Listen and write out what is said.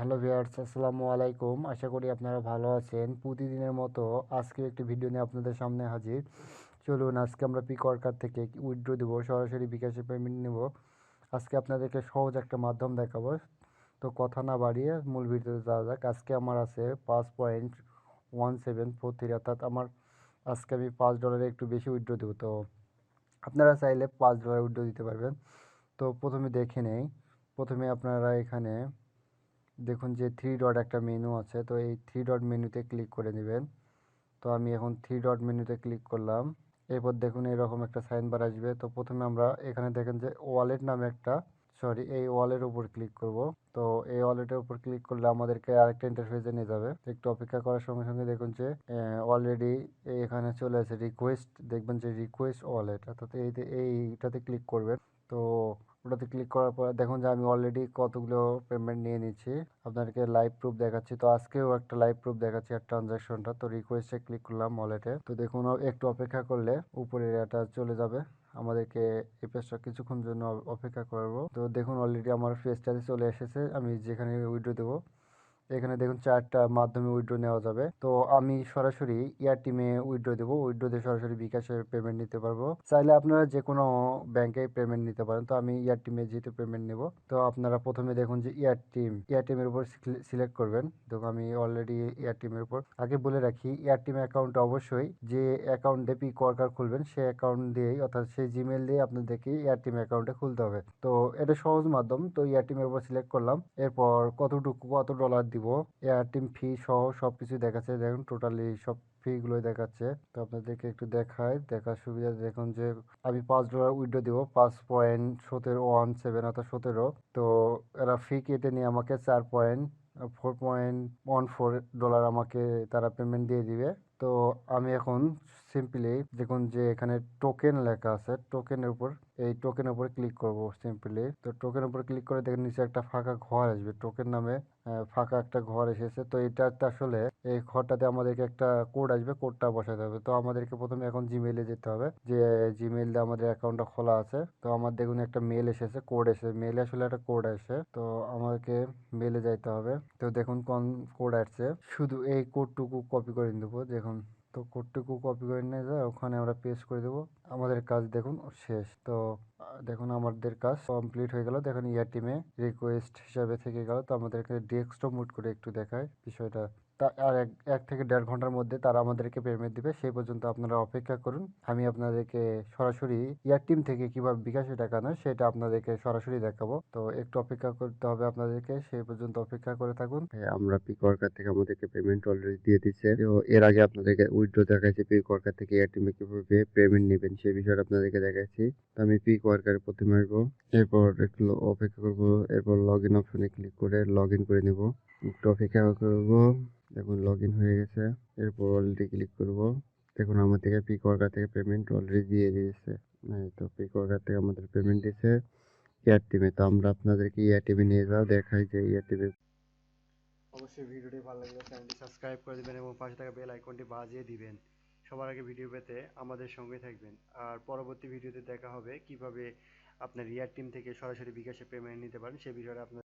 Hello viewers, আসসালামু আলাইকুম। আশা করি আপনারা ভালো আছেন। প্রতিদিনের মতো আজকে একটি ভিডিও নিয়ে আপনাদের সামনে হাজির। চলুন আজকে আমরা পিকওয়ার্কার থেকে উইথড্র দেবো, সরাসরি বিকাশে পেমেন্ট নেব। আজকে আপনাদেরকে সহজ একটা মাধ্যম দেখাবো। তো কথা না বাড়িয়ে মূল ভিডিওতে যাওয়া যাক। আজকে আমার আছে 5.1743, অর্থাৎ আজকে আমি $5 একটু বেশি উইথড্র দেবো। তো আপনারা চাইলে $5 উইথড্র দিতে পারবেন। তো প্রথমে দেখে নেই। প্রথমে আপনারা এখানে দেখুন যে থ্রি ডট একটা মেনু আছে, তো এই থ্রি ডট মেনুতে ক্লিক করে নেবেন। তো আমি এখন থ্রি ডট মেনুতে ক্লিক করলাম। এরপর দেখুন এরকম একটা সাইন বার আসবে। তো প্রথমে আমরা এখানে দেখেন যে ওয়ালেট নামে এই ওয়ালের উপর ক্লিক করব। তো এই ওয়ালেটের উপর ক্লিক করলে আমাদেরকে আরেকটা ইন্টারফেসে নিয়ে যাবে। একটু অপেক্ষা করার সঙ্গে সঙ্গে দেখুন যে অলরেডি এখানে চলে আসে রিকোয়েস্ট। দেখবেন যে রিকোয়েস্ট ওয়ালেট, অর্থাৎ এইটাতে ক্লিক করবেন। তো ওটাতে ক্লিক করার পর দেখুন যে আমি অলরেডি কতগুলো পেমেন্ট নিয়ে নিচ্ছি। আপনাদেরকে লাইভ প্রুফ দেখাচ্ছি। তো আজকেও একটা লাইভ প্রুফ দেখাচ্ছি আর ট্রানজ্যাকশনটা। তো রিকোয়েস্টে ক্লিক করলাম ওয়ালেটে। তো দেখুন একটু অপেক্ষা করলে উপরে এটা চলে যাবে। আমাদেরকে এই পেজটা কিছুক্ষণ জন্য অপেক্ষা করব। তো দেখুন অলরেডি আমার পেজটাতে চলে এসেছে। আমি যেখানে উইথড্র দেবো এখানে দেখুন চারটা মাধ্যমে উইথড্র নেওয়া যাবে। তো আমি সরাসরি এয়ারটিমে উইথড্র দেবো। উইথড্র দিয়ে সরাসরি বিকাশে পেমেন্ট নিতে পারবো। চাইলে আপনারা যে কোনো ব্যাংকে পেমেন্ট নিতে পারেন। তো আমি এয়ারটিমে যেহেতু পেমেন্ট নেব, তো আপনারা প্রথমে দেখুন যে এয়ারটিমের উপর সিলেক্ট করবেন। দেখুন আমি অলরেডি এয়ারটিমের উপর। আগে বলে রাখি, এয়ারটিম অ্যাকাউন্টে অবশ্যই যে অ্যাকাউন্ট দিয়ে পিকওয়ার্কার খুলবেন সেই অ্যাকাউন্ট দিয়েই, অর্থাৎ সেই জিমেল দিয়ে আপনাদেরকে এয়ারটিম অ্যাকাউন্টে খুলতে হবে। তো এটা সহজ মাধ্যম। তো এয়ারটিমের উপর সিলেক্ট করলাম। এরপর কত ডলার দিব, এয়ারটিম ফি সহ সবকিছু দেখাচ্ছে। দেখুন টোটালি সব ফিগুলোই দেখাচ্ছে। তো আপনাদেরকে একটু দেখার সুবিধা। দেখুন যে আমি $5 উইথড্র দিব, 5.1717, অর্থাৎ 17। তো এরা ফি কেটে নিয়ে আমাকে $4.14 আমাকে তারা পেমেন্ট দিয়ে দিবে। তো আমি এখন সিম্পলি দেখুন যে এখানে টোকেন লেখা আছে, এই টোকেনের উপর ক্লিক করব সিম্পলি। তো টোকেনের উপর ক্লিক করে দেখেন নিচে একটা ফাঁকা ঘর আসবে, টোকেন নামে ফাঁকা একটা ঘর এসেছে। তো এটাতে আসলে এই ঘরটাতে আমাদেরকে একটা কোড আসবে, কোডটা বসাতে হবে। তো আমাদেরকে প্রথমে এখন জিমেইলে যেতে হবে, যে জিমেইল দিয়ে আমাদের অ্যাকাউন্টটা খোলা আছে। তো আমার দেখুন একটা মেল এসেছে, কোড এসেছে। মেলে আসলে একটা কোড আসে, তো আমাদেরকে মেলে যাইতে হবে। তো দেখুন কোন কোড আসছে, শুধু এই কোডটুকু কপি করে নেবো। দেখুন তো কোডটুকু কপি করে নিয়ে যায় ওখানে আমরা পেস্ট করে দেবো। আমাদের কাজ দেখুন শেষ। তো দেখুন আমাদের কাজ কমপ্লিট হয়ে গেল। দেখুন এয়ারটিমে রিকোয়েস্ট হিসাবে থেকে গেল। তো আমাদেরকে ডেস্কটপ মুড করে একটু দেখায় বিষয়টা। তা আর এক থেকে 1.5 ঘন্টার মধ্যে তারা আমাদেরকে পেমেন্ট দিবে। সেই পর্যন্ত আপনারা অপেক্ষা করুন। আমি আপনাদেরকে সরাসরি এয়ারটিম থেকে কিভাবে বিকাশে টাকা নেয় সেটা আপনাদেরকে সরাসরি দেখাবো। তো একটু অপেক্ষা করতে হবে আপনাদেরকে, সেই পর্যন্ত অপেক্ষা করে থাকুন। আমরা পিকওয়ার্কার থেকে আমাদেরকে পেমেন্ট অলরেডি দিয়ে দিচ্ছে। তো এর আগে আপনাদেরকে উইথড্র দেখাচ্ছি, পিকওয়ার্কার থেকে এয়ারটিমে কিভাবে পেমেন্ট নেবেন সেই বিষয়টা আপনাদেরকে দেখাচ্ছি। তো আমি পিকওয়ার্কারে প্রথমে আসবো, এরপর একটু অপেক্ষা করবো, এরপর লগ ইন অপশনে ক্লিক করে লগ ইন করে নিব। একটু অপেক্ষা করবো। দেখুন লগ ইন হয়ে গেছে। এরপর অলরেডি ক্লিক করব। দেখুন আমার থেকে পিকওয়ার্কার থেকে পেমেন্ট অলরেডি দিয়ে দিয়েছে। তো পিকওয়ার্কার থেকে আমাদের পেমেন্ট দিয়েছে এয়ারটিমে। তো আমরা আপনাদেরকে এয়ারটিমে নিয়ে যাওয়া দেখাই যে এয়ারটিমে। অবশ্যই ভিডিওটি ভালো লাগলে চ্যানেলটি সাবস্ক্রাইব করে দিবেন এবং পাশে থাকা বেল আইকনটি বাজিয়ে দিবেন। সবার আগে ভিডিও পেতে আমাদের সঙ্গে থাকবেন। আর পরবর্তী ভিডিওতে দেখা হবে কিভাবে আপনার এয়ারটিম থেকে সরাসরি বিকাশে পেমেন্ট নিতে পারেন সেই বিষয়টা আপনার